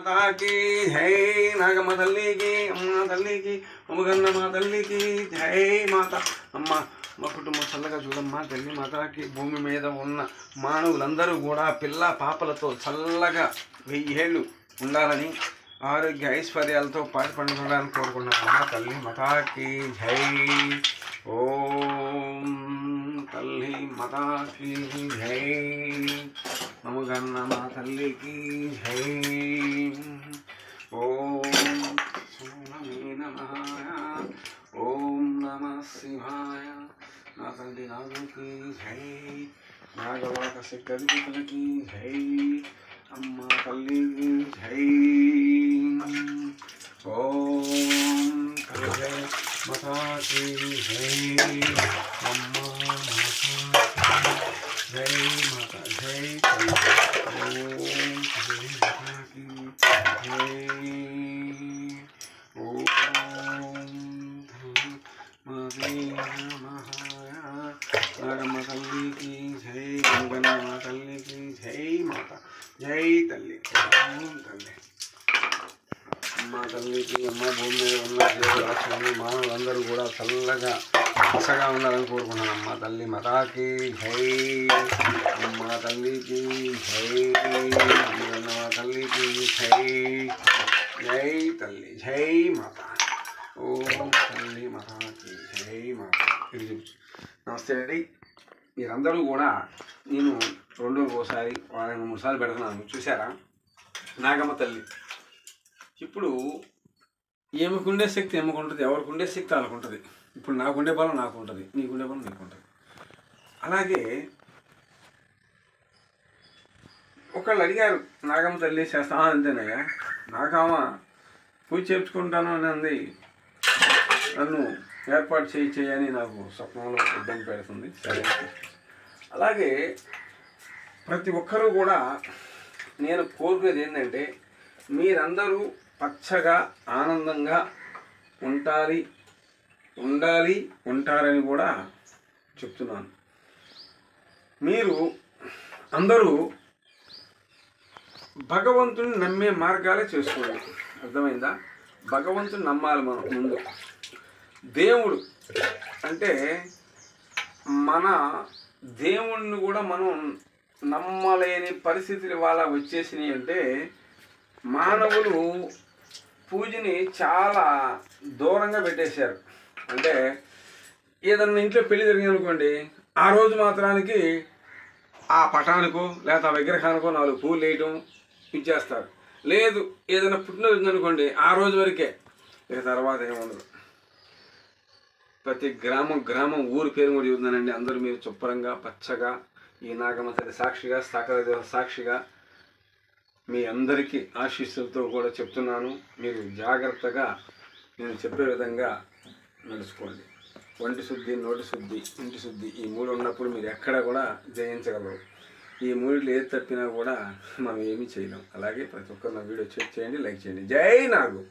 మాతాకి జై నాగమ్మ తల్లికి అమ్మ తల్లికి అమ్మగన్నమ్మ తల్లికి జై మాత అమ్మ మా కుటుంబం చల్లగా చూడమ్మా తల్లి మాతాకి భూమి మీద ఉన్న మానవులందరూ కూడా పిల్ల పాపలతో చల్లగా 1000 ఏళ్ళు ఉండాలని ఆరోగ్య ఐశ్వర్యాలతో పాటు పండుకోవడానికి కోరుకున్నాను తల్లి మాతాకి జై ఓం తల్లి మాతాకి జై అమ్మగన్నమ్మ తల్లికి జై ఓం సోమమే నమః ఓం నమః శివాయ నా తల్లి నాగుకి జై నాగవాక శక్తికి జై అమ్మ తల్లికి జై ఓం తల్లి మాతాకి జై అమ్మ మాతా జై మాతా జై ఓం తల్లి మాతాకి జై ఓం నాగమ్మ తల్లికి జై గంగమ్మ తల్లికి జై మాత జై తల్లి తల్లి అమ్మ తల్లికి అమ్మ భూమి మీద ఉన్న జీవరాశులు మానవులందరూ కూడా చల్లగా ఆశగా ఉండాలని కోరుకున్నాను అమ్మ తల్లి మాతాకి జై అమ్మ తల్లికి జై గంగమ్మ తల్లికి జై జై తల్లి జై మాత ఓం తల్లి మాతాకి జై మాత ఇది నమస్తే అండి మీరందరూ కూడా నేను 2 రోజుకోసారి వారానికి 3 సార్లు పెడుతున్నాను చూసారా నాగమ్మ తల్లి ఇప్పుడు ఏమకుండే శక్తి ఏమకుంటుంది ఎవరికి ఉండే శక్తి వాళ్ళకు ఉంటుంది ఇప్పుడు నాకుండే బలం నాకు ఉంటుంది నీకుండే బలం నీకు ఉంటుంది అలాగే ఒకళ్ళు అడిగారు నాగమ్మ తల్లి చేస్తా అంతేనయ్యా నాకమ్మ పూజ చేర్చుకుంటాను అని అంది నన్ను ఏర్పాటు చేయని నాకు స్వప్నంలో ఇబ్బంది పెడుతుంది సరే అలాగే ప్రతి ఒక్కరూ కూడా నేను కోరుకునేది ఏంటంటే మీరందరూ పచ్చగా ఆనందంగా ఉంటారని కూడా చెప్తున్నాను మీరు అందరూ భగవంతుని నమ్మే మార్గాలే చేసుకోండి అర్థమైందా భగవంతుని నమ్మాలి మనం ముందు దేవుడు అంటే మన దేవుణ్ణి కూడా మనం నమ్మలేని పరిస్థితులు వాళ్ళ వచ్చేసినాయి అంటే మానవులు పూజని చాలా దూరంగా పెట్టేశారు అంటే ఏదన్నా ఇంట్లో పెళ్లి జరిగింది అనుకోండి ఆ రోజు మాత్రానికి ఆ పటానికో లేదా ఆ విగ్రహానికో 4 పూలు వేయటం ఇచ్చేస్తారు లేదు ఏదైనా పుట్టినరోజు అనుకోండి ఆ రోజు వరకే ఇక తర్వాత ఏముండదు ప్రతి గ్రామం ఊరి పేరు కూడా చెబుతున్నానండి అందరూ మీరు శుభ్రంగా పచ్చగా ఈ నాగమ్మ తల్లి సాక్షిగా సకల దేవ సాక్షిగా మీ అందరికీ ఆశీస్సులతో కూడా చెప్తున్నాను మీరు జాగ్రత్తగా నేను చెప్పే విధంగా నడుచుకోండి ఒంటి శుద్ధి నోటి శుద్ధి ఇంటి శుద్ధి ఈ 3 ఉన్నప్పుడు మీరు ఎక్కడ కూడా జయించగలరు ఈ 3లో ఏది తప్పినా కూడా మనం ఏమీ చేయలేం అలాగే ప్రతి ఒక్కరు నా వీడియో చెక్ చేయండి లైక్ చేయండి జై నాగు